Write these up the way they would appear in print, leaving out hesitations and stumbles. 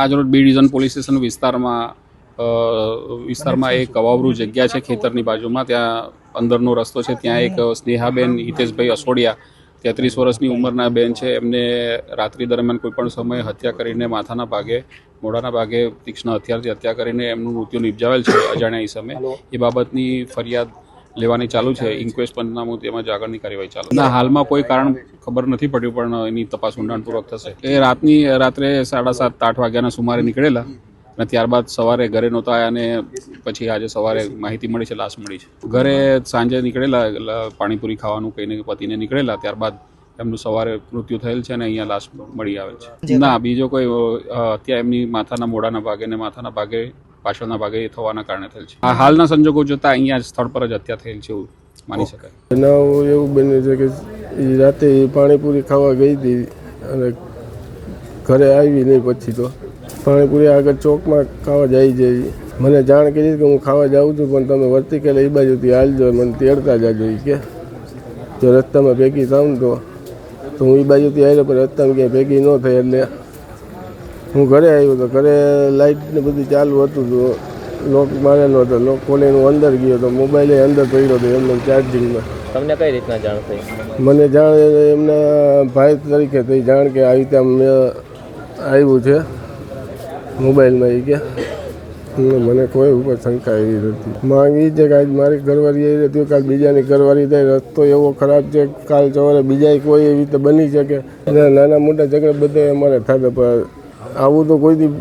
આજરોજ B division police station વિસ્તારમાં એક કવાવરૂ જગ્યા છે ખેતરની બાજુમાં, ત્યાં અંદરનો રસ્તો છે, ત્યાં એક સ્નેહાબેન હિતેશભાઈ અસોડિયા 33 વર્ષની ઉંમરના બેન છે. એમને રાત્રિ દરમિયાન કોઈપણ સમયે હત્યા કરીને માથાના ભાગે, મોઢાના ભાગે તીક્ષ્ણ હથિયારથી હત્યા કરીને એમનું મૃત્યુ નિપજાવેલ છે અજાણ્યા ઇસમે. એ બાબતની ફરિયાદ લેવાની ચાલુ છે. ઇન્ક્વેસ્ટ પંચનામું તેમજ આગળની કાર્યવાહી ચાલુ છે. હાલમાં કોઈ કારણ ખબર નથી પડ્યું, પણ એની તપાસ ઊંડાણપૂર્વક થશે. એ રાત્રે 7:30-8 વાગ્યાના સુમારે નીકળેલા અને ત્યારબાદ સવારે ઘરે નહોતા આવ્યા અને પછી આજે સવારે માહિતી મળી છે લાશ મળી છે. ઘરે સાંજે નીકળેલા પાણીપુરી ખાવાનું કહીને પતિને નીકળેલા, ત્યારબાદ એમનું સવારે મૃત્યુ થયેલ છે અને અહીંયા લાશ મળી આવેલ છે. ના, બીજો કોઈ હત્યા એમની માથાના મોઢાના ભાગે ને માથાના ભાગે પાછળના ભાગે થવાના કારણે થયેલ છે. હાલના સંજોગો જોતા અહીંયા સ્થળ પર જ હત્યા થયેલ છે એવું માની શકાય. બનાવ એવું બન્યું છે કે રાતે પાણીપુરી ખાવા ગઈ હતી અને ઘરે આવી નહીં. પછી તો પાણીપુરી આગળ ચોકમાં ખાવા જાય છે. મને જાણ કરી કે હું ખાવા જાઉં છું, પણ તમે વર્તિકેલ એ બાજુથી હાલજો, મને તેડતા જાજો કે જો રસ્તામાં ભેગી થાવ ને તો હું એ બાજુથી આવ્યો, પણ રસ્તામાં ક્યાંય ભેગી ન થઈ એટલે હું ઘરે આવ્યો. તો ઘરે લાઇટ ને બધું ચાલુ હતું, તો લોક મારેલો હતો. લોક ખોલીને હું અંદર ગયો તો મોબાઈલ અંદર પડ્યો હતો એમને ચાર્જિંગમાં. તમને કઈ રીતના જાણ થઈ? મને જાણ એમના ભાઈ તરીકે થઈ જાણ કે આવી રીતે મેં આવ્યું છે મોબાઈલમાં. એ કે મને કોઈ ઉપર શંકા એવી નથી. માંગ એ છે કે આજ મારી ઘરવાળી એ હતી, કાલ બીજાની ઘરવાળી થાય. રસ્તો એવો ખરાબ છે, કાલ સવારે બીજા કોઈ એવી રીતે બની શકે. નાના મોટા ઝઘડા બધા અમારે થતા, પણ આવું તો કોઈથી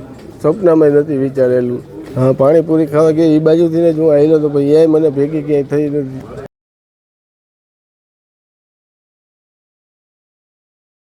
સપનામાં નથી વિચારેલું. હા, પાણીપુરી ખાવા ગયા એ બાજુથી જ હું આવેલો તો, પણ એ મને ભેગી ક્યાંય થઈ નથી.